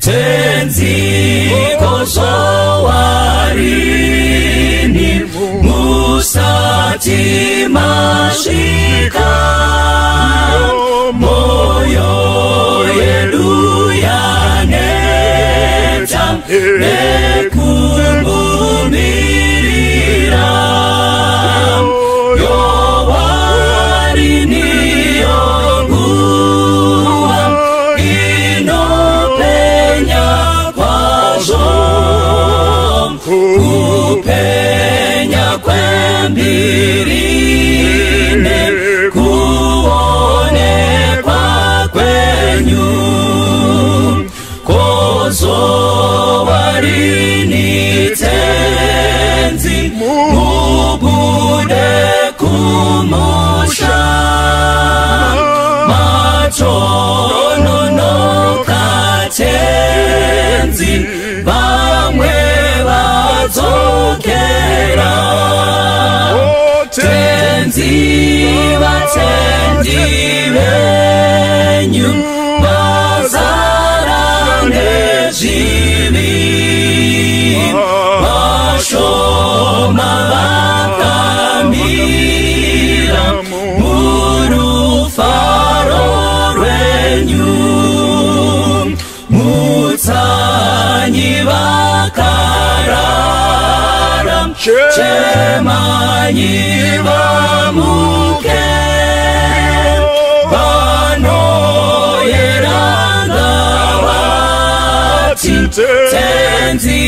tenzi kozowarini musati masvika moyo yedu yaneta nekumbumirira yowarini yonguwa inopenya kwazvo kupenya kwembirine kuonekwa kwenyu kozowarini tenzi mubude kumusha matononoka tenzi vamwe vadzokera tenzi vatendi venyu vazara nezvivi vashoma vakamira murufaro rwenyu mutsanyi vakarara chemanyi vamuke vanoyeranga vati tenzi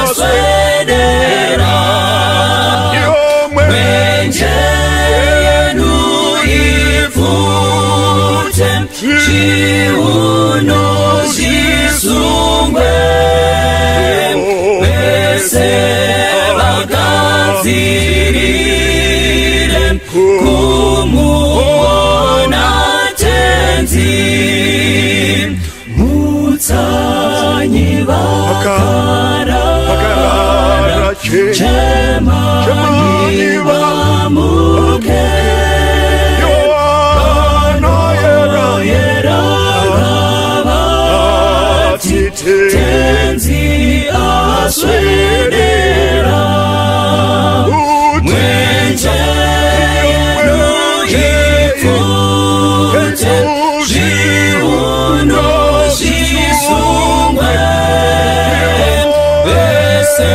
aswedera mwenje yenu ifute chiuno zvisungwe vese vagadzirire kumuona tenzi mutsanyi vakarara chemanyi vamuke tenzi aswedera mwenje yenu ifute zviuno zvisungwe vese